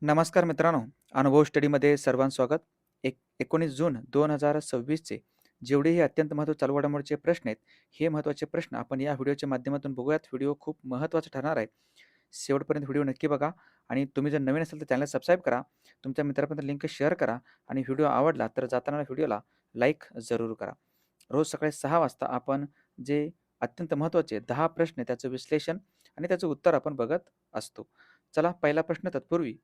नमस्कार मित्रांनो, अनुभव स्टडीमध्ये सर्वांचं स्वागत. 19 जून 2026चे जेवढेही अत्यंत महत्त्वाचे चालू घडामोडीचे प्रश्न आहेत, हे महत्त्वाचे प्रश्न आपण या व्हिडिओच्या माध्यमातून बघूयात. व्हिडिओ खूप महत्त्वाचा ठरणार आहे. शेवटपर्यंत व्हिडिओ नक्की बघा आणि तुम्ही जर नवीन असाल तर चॅनल सबस्क्राईब करा. तुमच्या मित्रांपर्यंत लिंक शेअर करा आणि व्हिडिओ आवडला तर जाताना व्हिडिओला लाईक जरूर करा. रोज सकाळी 6 वाजता आपण जे अत्यंत महत्त्वाचे 10 प्रश्न आहेत, त्याचं विश्लेषण आणि त्याचं उत्तर आपण बघत असतो. चला पहिला प्रश्न तत्पूर्वी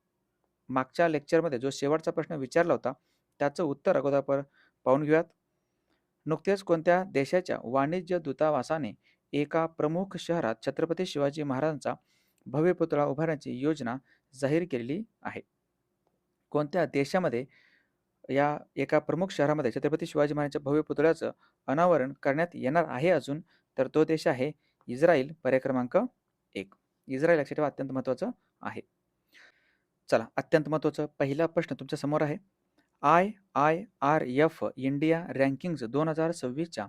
मागच्या लेक्चरमध्ये जो शेवटचा प्रश्न विचारला होता, त्याचं उत्तर अगोदर आपण पाहून घेऊयात. नुकतेच कोणत्या देशाच्या वाणिज्य दूतावासाने एका प्रमुख शहरात छत्रपती शिवाजी महाराजांचा भव्य पुतळा उभारण्याची योजना जाहीर केलेली आहे? कोणत्या देशामध्ये या एका प्रमुख शहरामध्ये छत्रपती शिवाजी महाराजांच्या भव्य पुतळ्याचं अनावरण करण्यात येणार आहे अजून? तर तो देश आहे इस्राईल, पर्याय क्रमांक 1. इस्राईल लक्षात ठेवा, अत्यंत महत्त्वाचं आहे. चला, अत्यंत महत्त्वाचा पहिला प्रश्न तुमच्या समोर आहे. IIRF इंडिया रँकिंग्ज 2026च्या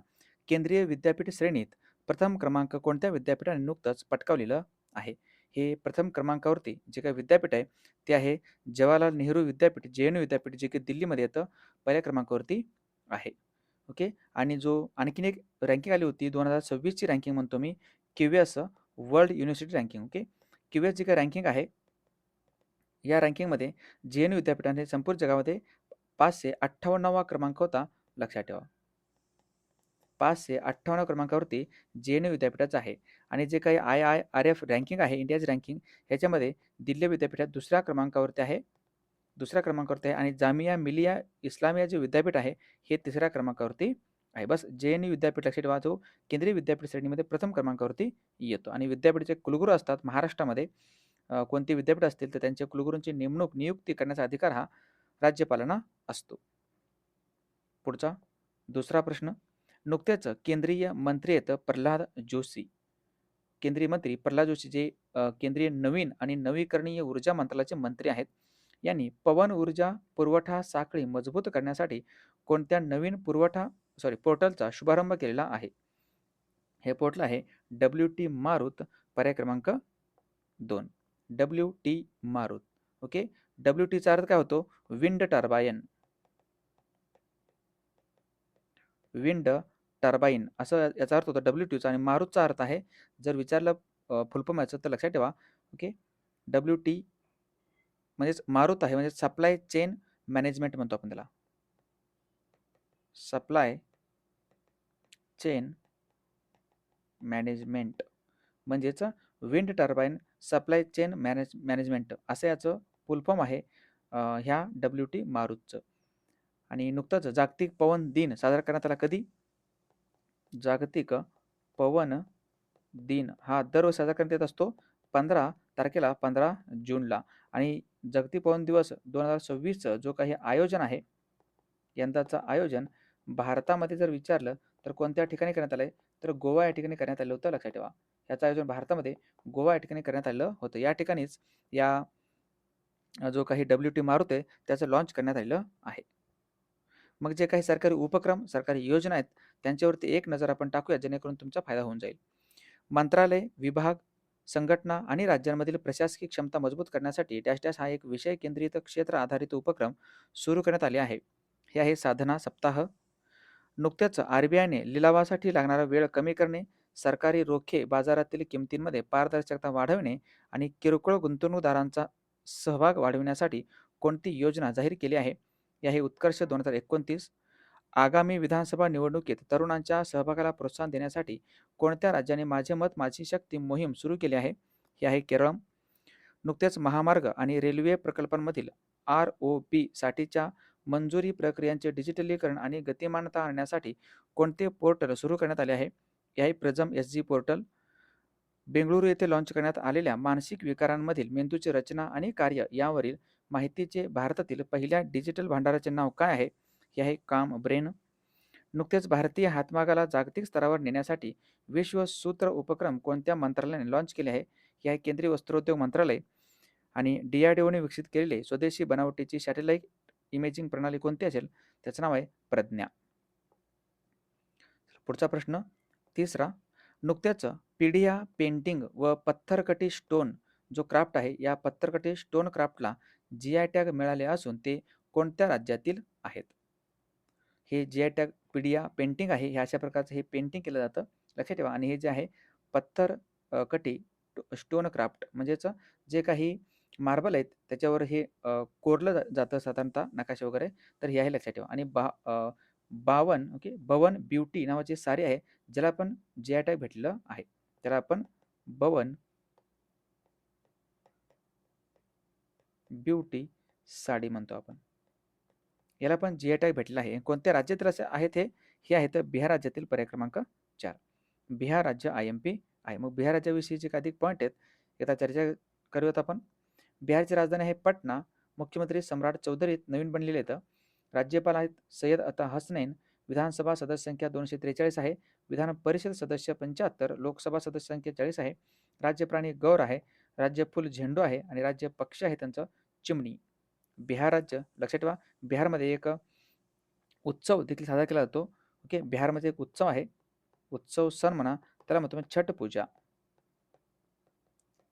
केंद्रीय विद्यापीठ श्रेणीत प्रथम क्रमांक कोणत्या विद्यापीठाने नुकतंच पटकावलेलं आहे? हे प्रथम क्रमांकावरती जे काही विद्यापीठ आहे ते आहे जवाहरलाल नेहरू विद्यापीठ, JNU विद्यापीठ, जे की दिल्लीमध्ये येतं, पहिल्या क्रमांकावरती आहे. ओके. आणि जो आणखीन एक रँकिंग आली होती 2026ची रँकिंग म्हणतो मी, QS world university ranking. Okay. QS जी काही रँकिंग आहे, या रँकिंगमध्ये JNU विद्यापीठाने संपूर्ण जगामध्ये 558वा क्रमांक होता, लक्षात ठेवा. 558 क्रमांकावरती JNU विद्यापीठाचं आहे. आणि जे काही IIRF रँकिंग आहे, इंडियाज रँकिंग, ह्याच्यामध्ये दिल्ली विद्यापीठात दुसऱ्या क्रमांकावरती आहे. आणि जामिया मिलिया इस्लामिया जे विद्यापीठ आहे, हे तिसऱ्या क्रमांकावरती आहे. बस JNU विद्यापीठ लक्षात ठेवा, जो केंद्रीय विद्यापीठ श्रेणीमध्ये प्रथम क्रमांकावरती येतो. आणि विद्यापीठाचे कुलगुरू असतात महाराष्ट्रामध्ये. कोणते विद्यापीठ असतील तर त्यांच्या कुलगुरूंची नियुक्ती करण्याचा अधिकार हा राज्यपालांना असतो. पुढचा दुसरा प्रश्न. नुकतेच केंद्रीय मंत्री आहेत प्रल्हाद जोशी, केंद्रीय मंत्री प्रल्हाद जोशी, जे केंद्रीय नवीन आणि नवीकरणीय ऊर्जा मंत्रालयाचे मंत्री आहेत, यांनी पवन ऊर्जा पुरवठा साखळी मजबूत करण्यासाठी कोणत्या नवीन पोर्टलचा शुभारंभ केलेला आहे? हे पोर्टल आहे WT मारुत, पर्याय क्रमांक 2. WT मारुत. ओके. WTचा अर्थ काय होतो? Wind turbine. विंड टर्बाइन असं याचा अर्थ होतो WTचा. आणि मारुतचा अर्थ आहे, जर विचारलं फुल फॉर्म याचं तर लक्षात ठेवा. ओके. WT म्हणजेच मारुत आहे, म्हणजे सप्लाय चेन मॅनेजमेंट म्हणतो आपण त्याला. सप्लाय चेन मॅनेजमेंट म्हणजेच wind turbine supply chain management असं याचं फुल फॉर्म आहे ह्या WT मारुतचं. आणि नुकतंच जागतिक पवन दिन साजरा करण्यात आला. कधी? जागतिक पवन दिन हा दरवर्षी साजरा करण्यात येत असतो 15 तारखेला, 15 जूनला. आणि जागतिक पवन दिवस 2026चं जो काही आयोजन आहे, यंदाचं आयोजन भारतामध्ये जर विचारलं तर कोणत्या ठिकाणी करण्यात आलं आहे? तर गोवा या ठिकाणी करण्यात आलं होतं, लक्षात ठेवा. याचं आयोजन भारतामध्ये गोवा या ठिकाणी करण्यात आलं होतं. या ठिकाणीच या जो काही WT मारुत आहे त्याचं लॉन्च करण्यात आलेलं आहे. मग जे काही सरकारी उपक्रम, सरकारी योजना आहेत, त्यांच्यावरती एक नजर आपण टाकूया, जेणेकरून तुमचा फायदा होऊन जाईल. मंत्रालय, विभाग, संघटना आणि राज्यांमधील प्रशासकीय क्षमता मजबूत करण्यासाठी डॅश डॅश हा एक विषय केंद्रित क्षेत्र आधारित उपक्रम सुरू करण्यात आले आहे. हे आहे साधना सप्ताह. नुकत्याच RBIने लिलावासाठी लागणारा वेळ कमी करणे, सरकारी रोखे बाजारातील किमतींमध्ये पारदर्शकता वाढवणे आणि किरकोळ गुंतवणूकदारांचा सहभाग वाढविण्यासाठी कोणती योजना जाहीर केली आहे? हे आहे उत्कर्ष 2029. आगामी विधानसभा निवडणुकीत तरुणांच्या सहभागाला प्रोत्साहन देण्यासाठी कोणत्या राज्याने माझे मत माझी शक्ती मोहीम सुरू केली आहे? हे आहे केरळ. नुकतेच महामार्ग आणि रेल्वे प्रकल्पांमधील ROP साठीच्या मंजुरी प्रक्रियांचे डिजिटलीकरण आणि गतिमानता आणण्यासाठी कोणते पोर्टल सुरू करण्यात आले आहे? हे आहे प्रिझम SG पोर्टल. बेंगळुरू येथे लॉन्च करण्यात आलेल्या मानसिक विकारांमधील मेंदूची रचना आणि कार्य यावरील माहितीचे भारतातील पहिल्या डिजिटल भांडाराचे नाव काय आहे? हे आहे काम ब्रेन. नुकतेच भारतीय हातमागाला जागतिक स्तरावर नेण्यासाठी विश्व सूत्र उपक्रम कोणत्या मंत्रालयाने लॉन्च केले आहे? हे आहे केंद्रीय वस्त्रोद्योग मंत्रालय. आणि DRDOने विकसित केलेले स्वदेशी बनावटीची सॅटेलाइट इमेजिंग प्रणाली कोणती असेल? त्याचं नाव आहे प्रज्ञा. पुढचा प्रश्न तिसरा. नुकत्याच पीडिया पेंटिंग व पत्थरकटी स्टोन जो क्राफ्ट आहे या पत्थरकटी स्टोन क्राफ्टला GI टॅग मिळाले असून ते कोणत्या राज्यातील आहेत? हे GI टॅग पीडिया पेंटिंग आहे. हे अशा प्रकारचं हे पेंटिंग केलं जातं. लक्षात ठेवा. आणि हे जे आहे पत्थर कटी स्टोन क्राफ्ट म्हणजेच जे काही मार्बल आहेत त्याच्यावर हे कोरलं जातं साधारणतः नकाशे वगैरे. तर हे आहे लक्षात ठेवा. आणि बावन ओके बवन ब्युटी नावाची साडी आहे ज्याला आपण GI टॅग भेटलेलं आहे. त्याला आपण बवन ब्युटी साडी म्हणतो आपण. याला पण GI टॅग भेटलेला आहे. कोणत्या राज्यातील असे आहेत हे? हे आहेत बिहार राज्यातील पर्याय क्रमांक 4. बिहार राज्य IMP आहे. मग बिहार राज्याविषयीचे अधिक पॉईंट आहेत. आता चर्चा करूयात आपण. बिहारची राजधानी आहे पटना. मुख्यमंत्री सम्राट चौधरी नवीन बनलेले आहेत. राज्यपाल आहेत सय्यद अता हसनैन. विधानसभा सदस्य संख्या 243 आहे. विधान परिषद सदस्य 75. लोकसभा सदस्य संख्या 40 आहे. राज्य प्राणी गौर आहे. राज्य फुल झेंडू आहे आणि राज्य पक्ष आहे त्यांचं चिमणी. बिहार राज्य लक्षात ठेवा. बिहारमध्ये एक उत्सव देखील साजरा केला जातो. ओके बिहारमध्ये एक उत्सव आहे. उत्सव सण म्हणा त्याला म्हणतो छठ पूजा.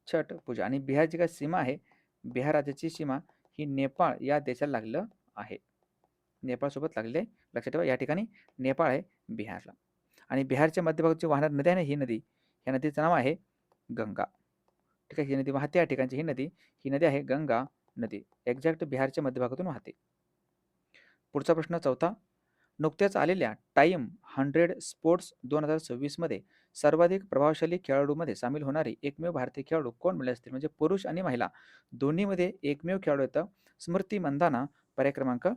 छठ पूजा. आणि बिहारची काय सीमा आहे? बिहार राज्याची सीमा ही नेपाळ या देशाला लागलेलं आहे. नेपाळ सोबत लागलेले लक्षात ठेवा. या ठिकाणी नेपाळ आहे बिहारला. आणि बिहारच्या मध्यभागाची वाहणारी नदी आहे ना ही नदी, या नदीचं नाव आहे गंगा. ठीक आहे. ही नदी वाहते या ठिकाणची ही नदी आहे गंगा नदी. एक्झॅक्ट बिहारच्या मध्यभागातून वाहते. पुढचा प्रश्न चौथा. नुकत्याच आलेल्या टाइम 100 स्पोर्ट्स 2026 मध्ये सर्वाधिक प्रभावशाली खेळाडूमध्ये सामील होणारे एकमेव भारतीय खेळाडू कोण मिळले असतील? म्हणजे पुरुष आणि महिला दोन्हीमध्ये एकमेव खेळाडू येतं स्मृती मंधाना. पर्याय क्रमांक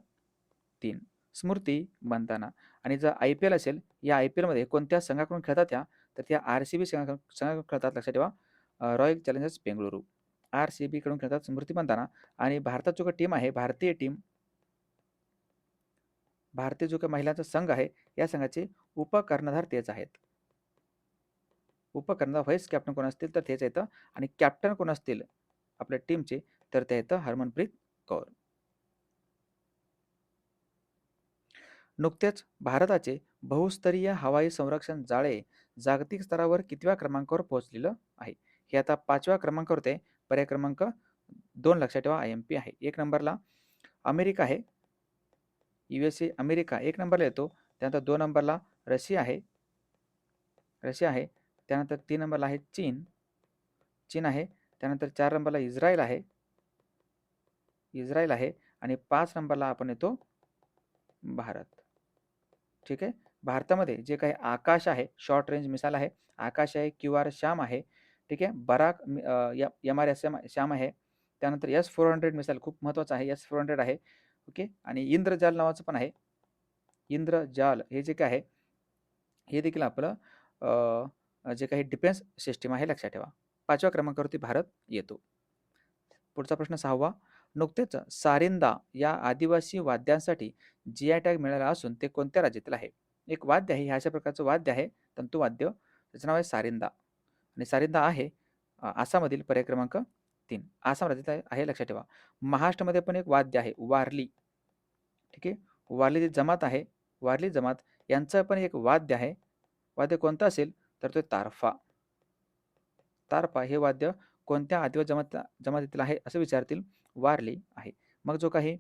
3 स्मृती मंधाना. आणि जर IPL असेल या IPL मध्ये कोणत्या संघाकडून खेळतात त्या? तर त्या RCB संघाकडून खेळतात. लक्षात ठेवा. रॉयल चॅलेंजर्स बेंगळुरू RCB कडून खेळतात स्मृती मंधाना. आणि भारताची जो टीम आहे भारतीय टीम भारतीय जो काही महिलांचा संघ आहे या संघाचे उपकर्णधार तेच आहेत. उपकर्णधार व्हाईस कॅप्टन कोण असतील तर तेच येतं. आणि कॅप्टन कोण असतील आपल्या टीमचे तर ते येतं हरमनप्रीत कौर. नुकतेच भारताचे बहुस्तरीय हवाई संरक्षण जाळे जागतिक स्तरावर कितव्या क्रमांकावर पोहोचलेलं आहे? हे आता 5व्या क्रमांकावर होते. पर्याय क्रमांक 2 लक्षात ठेवा. IMP आहे. 1 नंबरला अमेरिका आहे. USA अमेरिका 1 नंबरला येतो. त्यानंतर 2 नंबरला रशिया आहे. त्यानंतर 3 नंबरला आहे चीन आहे. त्यानंतर 4 नंबरला इस्रायल आहे. आणि 5 नंबरला आपण येतो भारत. ठीक आहे. भारतामध्ये जे काही आकाश आहे शॉर्ट रेंज मिसाईल आहे. आकाश आहे. QR श्याम आहे. ठीक आहे. बराक MRSM श्याम आहे. त्यानंतर S-400 मिसाईल खूप महत्त्वाचं आहे. S-400 आहे. ओके. आणि इंद्रजाल नावाचं पण आहे. इंद्रजाल हे जे काय आहे हे देखील आपलं जे काही डिफेन्स सिस्टीम आहे लक्षात ठेवा. 5व्या क्रमांकावरती भारत येतो. पुढचा प्रश्न 6वा. नुकतेच सारिंदा या आदिवासी वाद्यांसाठी GI टॅग मिळाला असून ते कोणत्या राज्यातील आहे? एक वाद्य आहे. हे अशा प्रकारचं वाद्य आहे तंतुवाद्य. त्याचं नाव आहे सारिंदा. आणि सारिंदा आहे आसाममधील. पर्याय क्रमांक 3 आसाम राज्यात आहे लक्षात ठेवा. महाराष्ट्रामध्ये पण एक वाद्य आहे वारली. ठीक आहे. वारली जमात आहे. वारली जमात यांचं पण एक वाद्य आहे. वाद्य कोणतं असेल तर तो तारफा. तारफा हे वाद्य कोणत्या आदिवासी जमातीतील आहे असं विचारतील. वारली आहे. मग जो काही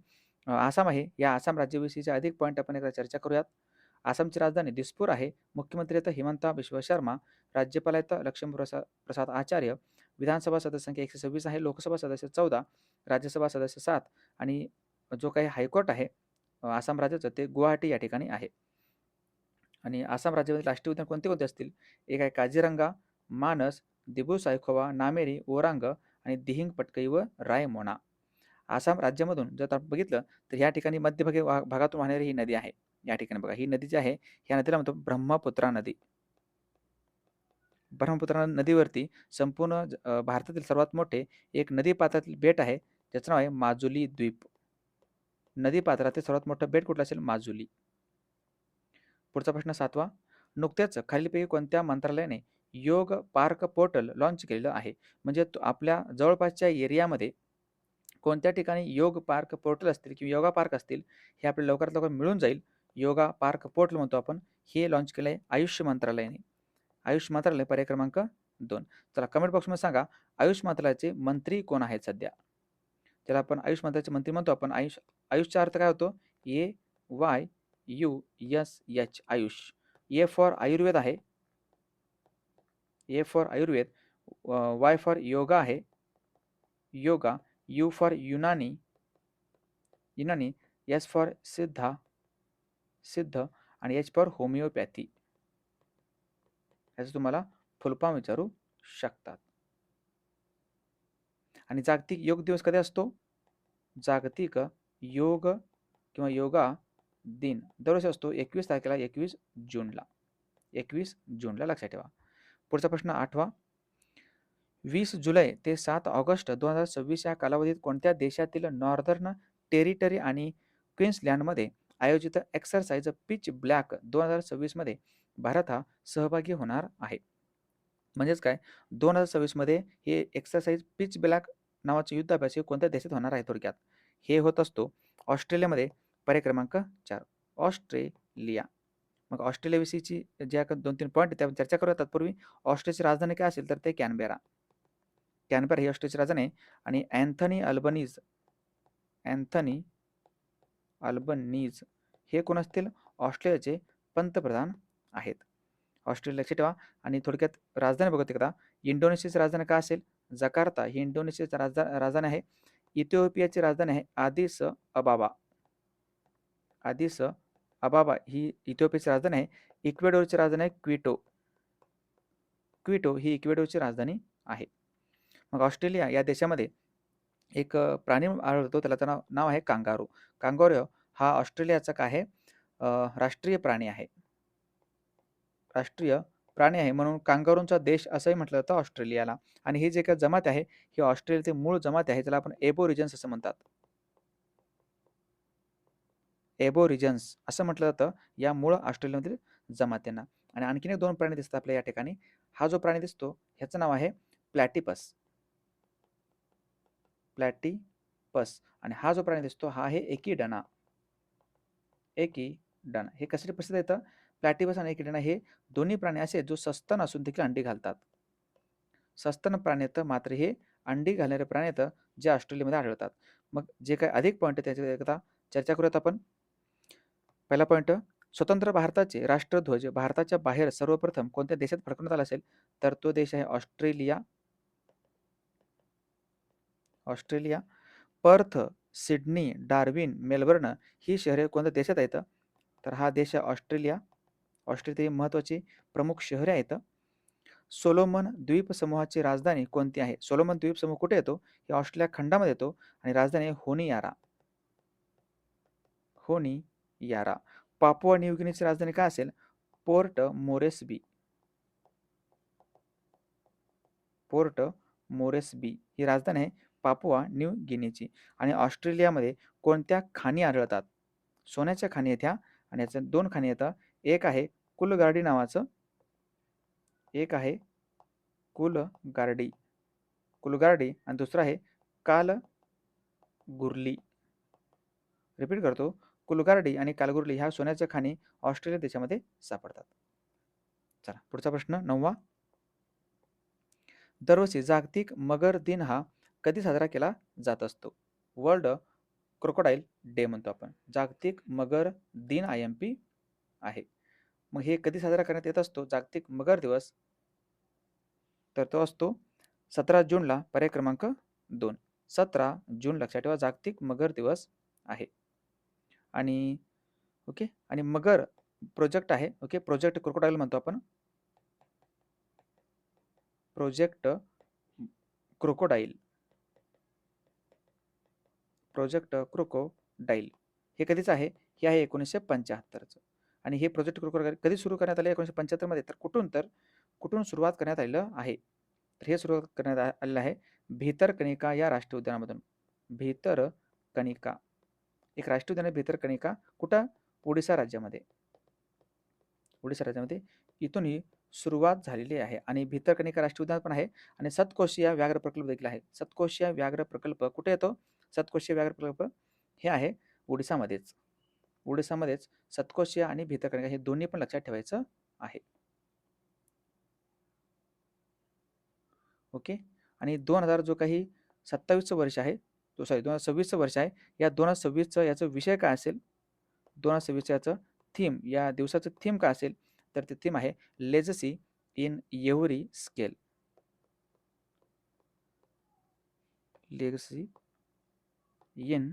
आसाम आहे या आसाम राज्याविषयीचे अधिक पॉईंट आपण एकदा चर्चा करूयात. आसामची राजधानी दिसपूर आहे. मुख्यमंत्री आहेत हिमंता बिश्व शर्मा. राज्यपाल आहेत लक्ष्मण प्रसाद आचार्य. विधानसभा सदस्य संख्या 126 आहे. लोकसभा सदस्य 14. राज्यसभा सदस्य 7. आणि जो काही हायकोर्ट आहे आसाम राज्याचं ते गुवाहाटी या ठिकाणी आहे. आणि आसाम राज्यामध्ये राष्ट्रीय उद्यान कोणते कोणते असतील? एक आहे काझीरंगा, मानस, दिब्रू-सायखोवा, नामेरी, ओरांग आणि दिहिंग पटकई व रायमोना. आसाम राज्यामधून जर आपण बघितलं तर या ठिकाणी मध्यभागी भागातून वाहणारी ही नदी आहे. या ठिकाणी बघा ही नदी जी आहे ह्या नदीला म्हणतो ब्रह्मपुत्रा नदी. ब्रह्मपुत्रा नदीवरती संपूर्ण भारतातील सर्वात मोठे एक नदी पात्रातील बेट आहे ज्याचं नाव आहे माजुली द्वीप. नदी पात्रातील सर्वात मोठं बेट कुठलं असेल? माजुली. पुढचा प्रश्न 7वा. नुकत्याच खालीलपैकी कोणत्या मंत्रालयाने योग पार्क पोर्टल लॉन्च केलेलं आहे? म्हणजे आपल्या जवळपासच्या एरियामध्ये कोणत्या ठिकाणी योग पार्क पोर्टल असतील किंवा योगा पार्क असतील हे आपल्याला लवकरात लवकर मिळून जाईल. योगा पार्क पोर्टल म्हणतो आपण. हे लॉन्च केलं आहे आयुष मंत्रालयाने. आयुष मंत्रालय पर्याय क्रमांक 2. चला कमेंट बॉक्समध्ये सांगा आयुष मंत्रालयाचे मंत्री कोण आहेत सध्या. ज्याला आपण आयुष मंत्रालयाचे मंत्री म्हणतो आपण. आयुषचा अर्थ काय होतो? AYUSH AYUSH. A for Ayurveda आहे. A for Ayurveda. Y for yoga आहे. Yoga. U for Unani. S for Siddha आणि एच फॉर होमिओपॅथी. याचं तुम्हाला फुलफॉर्म विचारू शकतात. आणि जागतिक योग दिवस कधी असतो? जागतिक योग किंवा योगा दिन दरवर्षी असतो 21 तारखेला, 21 जूनला. 21 जूनला लक्षात ठेवा. पुढचा प्रश्न 8वा. 20 जुलै ते 7 ऑगस्ट 2026 या कालावधीत कोणत्या देशातील नॉर्दर्न टेरिटरी आणि क्वीन्सलँडमध्ये आयोजित एक्सरसाइज पिच ब्लॅक 2026 मध्ये भारत हा सहभागी होणार आहे. म्हणजेच काय, 2026 मध्ये हे एक्सरसाइज पिच ब्लॅक नावाचे युद्धाभ्यास हे कोणत्या देशात होणार आहे थोडक्यात? हे होत असतो ऑस्ट्रेलियामध्ये. पर्याय क्रमांक 4 ऑस्ट्रेलिया. मग ऑस्ट्रेलियाविषयीची जे 2-3 पॉईंट त्यावर चर्चा करूया. तत्पूर्वी ऑस्ट्रेलियाची राजधानी काय असेल तर ते कॅनबेरा. कॅनबेरा ही ऑस्ट्रेलियाची राजधानी आहे. आणि अँथनी अल्बनीज हे कोण असतील? ऑस्ट्रेलियाचे पंतप्रधान आहेत. ऑस्ट्रेलिया लक्षात ठेवा. आणि थोडक्यात राजधानी बघत एकदा. इंडोनेशियाची राजधानी काय असेल? जकार्ता ही इंडोनेशियाची राजधानी आहे. इथिओपियाची राजधानी आहे आदिस अबाबा. आदिस अबाबा ही इथिओपियाची राजधानी आहे. इक्वेडोरची राजधानी आहे क्विटो ही इक्वेडोरची राजधानी आहे. मग ऑस्ट्रेलिया या देशामध्ये एक प्राणी आढळतो, त्याला नाव आहे कांगारू. कांगारू हा ऑस्ट्रेलियाचा काय आहे? राष्ट्रीय प्राणी आहे. राष्ट्रीय प्राणी आहे म्हणून कांगारूंचा देश असंही म्हटलं जातं ऑस्ट्रेलियाला. आणि ही जे काही जमात आहे ही ऑस्ट्रेलियाचे मूळ जमात आहे, ज्याला आपण एबोरिजन्स असं म्हणतात. एबोरिजन्स असं म्हटलं जातं या मूळ ऑस्ट्रेलियामधील जमातींना. आणि आणखीन एक 2 प्राणी दिसतात आपल्या या ठिकाणी. हा जो प्राणी दिसतो ह्याचं नाव आहे प्लॅटिपस. आणि हा जो प्राणी दिसतो हा आहे एकिडना. हे कशासाठी प्रसिद्ध येतं? प्लॅटिपस आणि एकिडना हे दोन्ही प्राणी असे जो सस्तन असून देखील अंडी घालतात. सस्तन प्राणी येतं, मात्र हे अंडी घालणारे प्राणी येतं जे ऑस्ट्रेलियामध्ये आढळतात. मग जे काही अधिक पॉईंट आहे त्याच्या एकदा चर्चा करूयात आपण. पहिला पॉईंट, स्वतंत्र भारताचे राष्ट्रध्वज भारताच्या बाहेर सर्वप्रथम कोणत्या देशात फडकवण्यात आला असेल तर तो देश आहे Australia. Perth, Sydney, Darwin, Melbourne ही शहरे कोणत्या देशात आहेत तर हा देश आहे ऑस्ट्रेलिया. ऑस्ट्रेलियाची महत्त्वाची प्रमुख शहरे आहेत. सोलोमन द्वीप समूहाची राजधानी कोणती आहे? सोलोमन द्वीप समूह कुठे येतो? हे ऑस्ट्रेलिया खंडामध्ये येतो आणि राजधानी आहे होनियारा. पापुआ न्यू गिनीची राजधानी काय असेल? पोर्ट मोरेस्बी ही राजधानी आहे पापुआ न्यू गिनीची. आणि ऑस्ट्रेलियामध्ये कोणत्या खाणी आढळतात? सोन्याच्या खाणी आहेत ह्या. आणि याच्या 2 खाणी येतात. एक आहे कुलगार्डी नावाचं, एक आहे कुलगार्डी आणि दुसरा आहे कालगुर्ली. रिपीट करतो, कुलगार्डी आणि कालगुर्ली ह्या सोन्याच्या खाणी ऑस्ट्रेलिया देशामध्ये सापडतात. चला पुढचा प्रश्न 9वा. दरवर्षी जागतिक मगर दिन हा कधी साजरा केला जात असतो? वर्ल्ड क्रोकोडाईल डे म्हणतो आपण. जागतिक मगर दिन IMP आहे. मग हे कधी साजरा करण्यात येत असतो जागतिक मगर दिवस? तर तो असतो 17 जूनला. पर्याय क्रमांक 2 17 जून लक्षात ठेवा जागतिक मगर दिवस आहे. आणि ओके, आणि मगर प्रोजेक्ट आहे. ओके, प्रोजेक्ट क्रोकोडाईल म्हणतो आपण. प्रोजेक्ट क्रोकोडाईल हे कधीच आहे? हे आहे 1975चं. आणि हे प्रोजेक्ट क्रोकोडाईल कधी सुरू करण्यात आले? 1975 मध्ये. तर कुठून सुरुवात करण्यात आलेलं आहे? तर हे सुरुवात करण्यात आलेलं आहे भितरकनिका या राष्ट्रीय उद्यानामधून. भितरकनिका एक राष्ट्रीय उद्यान आहे भितरकनिका. कुठं? ओडिसा राज्यामध्ये. इथून ही सुरुवात झालेली आहे. आणि भितरकनिका राष्ट्रीय उद्यान पण आहे. आणि सतकोशिया व्याघ्र प्रकल्प देखील आहे. सतकोशिया व्याघ्र प्रकल्प कुठे येतो? सतकोशिया व्याघ्र प्रकल्प हे आहे ओडिसामध्येच सतकोशिया आणि भितरकनिका हे दोन्ही पण लक्षात ठेवायचं आहे. ओके. आणि 2000 जो काही 27चं वर्ष आहे, 2026चं वर्ष आहे. या 2026चं याचा विषय काय असेल? 2026चं याचं थीम, या दिवसाचं थीम काय असेल? तर ते थीम आहे legacy in every scale. Legacy in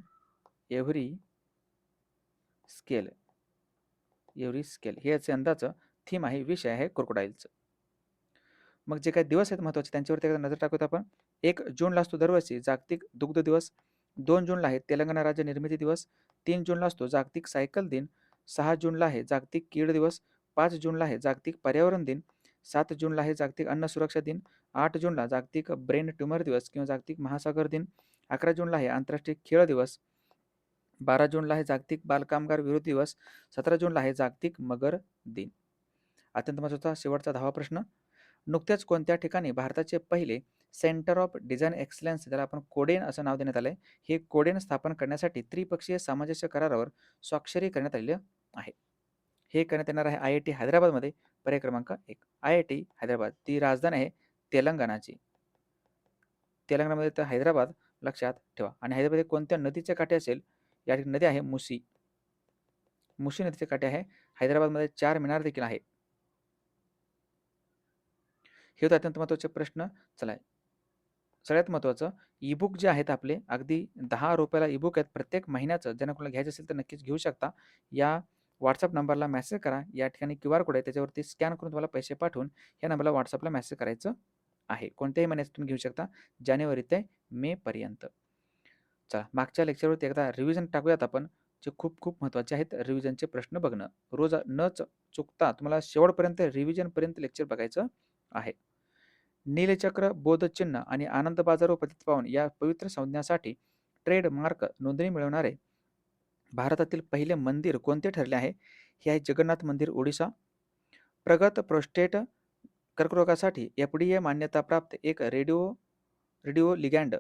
every scale. Every scale हे याचं यंदाचं थीम आहे, विषय आहे क्रोकोडाईलचं. मग जे काही दिवस आहेत महत्त्वाचे त्यांच्यावरती एकदा नजर टाकूयात आपण. 1 जूनला असतो दरवर्षी जागतिक दुग्ध दिवस. 2 जूनला आहे तेलंगणा राज्य निर्मिती दिवस. 3 जूनला असतो जागतिक सायकल दिन. 6 जूनला आहे जागतिक कीड दिवस. 5 जूनला आहे जागतिक पर्यावरण दिन. 7 जूनला आहे जागतिक अन्न सुरक्षा दिन. 8 जूनला जागतिक ब्रेन ट्यूमर दिवस किंवा जागतिक महासागर दिन. 11 जूनला आहे आंतरराष्ट्रीय खेळ दिवस. 12 जूनला आहे जागतिक बालकामगार विरोधी दिवस. 17 जूनला आहे जागतिक मगर दिन. अत्यंत महत्त्वाचा शेवटचा 10वा प्रश्न. नुकत्याच कोणत्या ठिकाणी भारताचे पहिले सेंटर ऑफ डिझाईन एक्सलन्स, ज्याला आपण कोडेन असं नाव देण्यात आलंय, हे कोडेन स्थापन करण्यासाठी त्रिपक्षीय सामंजस्य करारावर स्वाक्षरी करण्यात आलेली आहे? हे करण्यात येणार आहे IIT हैदराबादमध्ये. पर्याय क्रमांक 1 IIT हैदराबाद. ती राजधानी आहे तेलंगणाची. तेलंगणामध्ये तर हैदराबाद लक्षात ठेवा. आणि हैदराबाद कोणत्या नदीच्या काठी असेल? या ठिकाणी नदी आहे मुसी. मुसी नदीच्या काठी आहे. हैदराबादमध्ये 4 मिनार देखील आहे. हे होते अत्यंत महत्त्वाचे प्रश्न. चला, सगळ्यात महत्त्वाचं, ईबुक जे आहेत आपले अगदी 10 रुपयाला ईबुक आहेत प्रत्येक महिन्याचं. ज्यांना कोणाला घ्यायचं असेल तर नक्कीच घेऊ शकता. या व्हॉट्सअप नंबरला मेसेज करा. या ठिकाणी QR कोड आहे, त्याच्यावरती स्कॅन करून तुम्हाला पैसे पाठवून या नंबरला व्हॉट्सअपला मेसेज करायचं आहे. कोणत्याही महिन्यात तुम्ही घेऊ शकता, जानेवारी ते मेपर्यंत. चला, मागच्या लेक्चरवरती एकदा रिव्हिजन टाकूयात आपण, जे खूप खूप महत्त्वाचे आहेत. रिव्हिजनचे प्रश्न बघणं, रोज न चुकता तुम्हाला शेवटपर्यंत रिव्हिजनपर्यंत लेक्चर बघायचं आहे. नीलचक्र, बोधचिन्ह आणि आनंद बाजार व पतित पावन या पवित्र संज्ञासाठी ट्रेडमार्क नोंदणी मिळवणारे भारतातील पहिले मंदिर कोणते ठरले आहे? हे आहे जगन्नाथ मंदिर, ओडिसा. प्रगत प्रोस्टेट कर्करोगासाठी FDA मान्यताप्राप्त एक रेडिओ लिगॅंड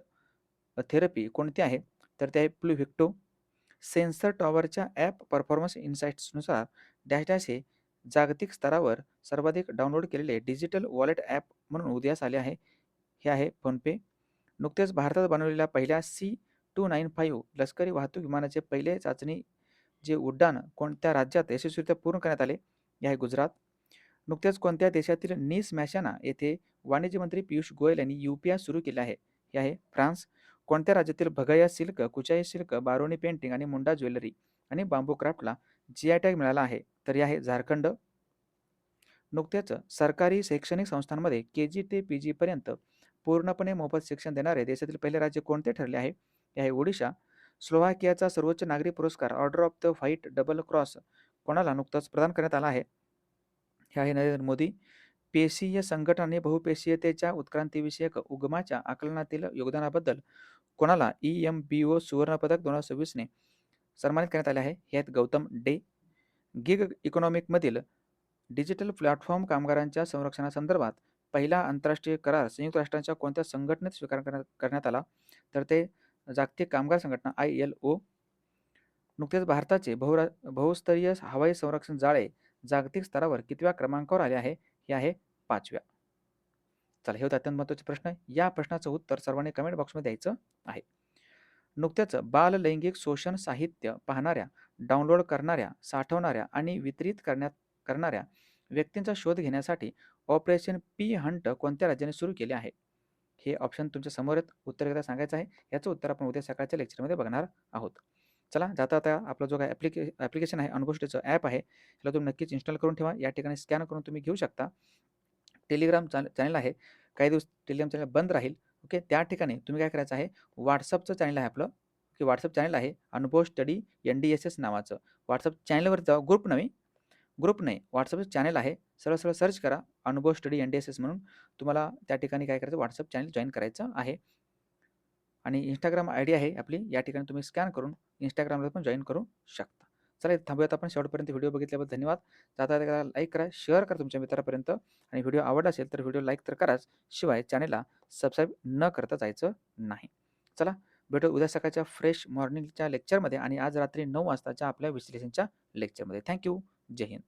थेरपी कोणती आहे? तर ते आहे प्लुव्हिक्टो. सेन्सर टॉवरच्या ॲप परफॉर्मन्स इन्साइट्सनुसार डॅश डॅश हे जागतिक स्तरावर सर्वाधिक डाउनलोड केलेले डिजिटल वॉलेट ॲप म्हणून उदयास आले आहे. हे आहे फोनपे. नुकतेच भारतात बनवलेल्या पहिल्या C-295 लष्करी वाहतूक विमानाचे पहिले चाचणी जे उड्डाण कोणत्या राज्यात यशस्वीरित्या पूर्ण करण्यात आले? हे आहे गुजरात. नुकत्याच कोणत्या देशातील निस मॅशाना येथे वाणिज्य मंत्री पियुष गोयल यांनी UPI सुरू केले आहे? हे आहे फ्रान्स. कोणत्या राज्यातील भगया सिल्क, कुचाई सिल्क, बारोनी पेंटिंग आणि मुंडा ज्वेलरी आणि बांबू क्राफ्टला GI टॅग मिळाला आहे? तर हे आहे झारखंड. नुकत्याच सरकारी शैक्षणिक संस्थांमध्ये KG ते PG पर्यंत पूर्णपणे मोफत शिक्षण देणारे देशातील पहिले राज्य कोणते ठरले आहे? हे आहे ओडिशा. स्लोव्हाकियाचा सर्वोच्च नागरी पुरस्कार order of the white double cross कोणाला नुकताच प्रदान करण्यात आला आहे? हे आहे नरेंद्र मोदी. पेशीय संघटन आणि बहुपेशीयतेच्या उत्क्रांतीविषयक उगमाच्या आकलनातील योगदानाबद्दल कोणाला EMBO सुवर्णपदक 2026ने सन्मानित करण्यात आले आहे? हे आहेत गौतम डे. गिग इकॉनॉमिकमधील डिजिटल प्लॅटफॉर्म कामगारांच्या संरक्षणासंदर्भात पहिला आंतरराष्ट्रीय करार संयुक्त राष्ट्रांच्या कोणत्या संघटनेत स्वीकार करण्यात आला? तर ते जागतिक कामगार संघटना ILO. नुकतेच भारताचे बहुस्तरीय हवाई संरक्षण जाळे जागतिक स्तरावर कितव्या क्रमांकावर आले आहे? हे आहे 5व्या. चला, हे होते अत्यंत महत्त्वाचे प्रश्न. या प्रश्नाचं उत्तर सर्वांनी कमेंट बॉक्समध्ये द्यायचं आहे. नुकत्याच बाल लैंगिक शोषण साहित्य पाहणाऱ्या, डाउनलोड करणाऱ्या, साठवणाऱ्या आणि वितरित करणाऱ्या व्यक्तींचा शोध घेण्यासाठी ऑपरेशन पी हंट कोणत्या राज्याने सुरू केले आहे? हे ऑप्शन तुमच्या समोर आहेत. उत्तर एकदा सांगायचं आहे. याचं उत्तर आपण उद्या सकाळच्या लेक्चरमध्ये बघणार आहोत. चला, जाता आपला जो काही ॲप्लिकेशन आहे, अनुभूष्टीचं ॲप आहे, त्याला तुम्ही नक्कीच इन्स्टॉल करून ठेवा. या ठिकाणी स्कॅन करून तुम्ही घेऊ शकता. टेलिग्राम चॅनल आहे, काही दिवस टेलिग्राम चॅनल बंद राहील. ओके, त्या ठिकाणी तुम्ही काय करायचं आहे, व्हॉट्सअपचं चॅनल आहे आपलं, की व्हॉट्सअप चॅनल आहे अनुभव स्टडी NDSS नावाचं. व्हॉट्सअप चॅनलवर जावा, ग्रुप नाही, व्हॉट्सअपचं चॅनल आहे. सरळ सर्च करा अनुभव स्टडी NDSS म्हणून. तुम्हाला त्या ठिकाणी काय करायचं, व्हॉट्सअप चॅनल जॉईन करायचं आहे. आणि इंस्टाग्राम ID आहे आपली, या ठिकाणी तुम्ही स्कॅन करून इंस्टाग्रामला पण जॉईन करू शकता. चला, थांबूयात आपण. शेवटपर्यंत व्हिडिओ बघितल्याबद्दल धन्यवाद. जाता लाईक करा, शेअर करा तुमच्या मित्रापर्यंत. आणि व्हिडिओ आवडला असेल तर व्हिडिओ लाईक तर कराच, शिवाय चॅनलला सबस्क्राईब न करता जायचं नाही. चला, भेटू उद्या सकाळच्या फ्रेश मॉर्निंगच्या लेक्चरमध्ये आणि आज रात्री 9 वाजताच्या आपल्या विश्लेषणच्या लेक्चरमध्ये. थँक्यू. जय हिंद.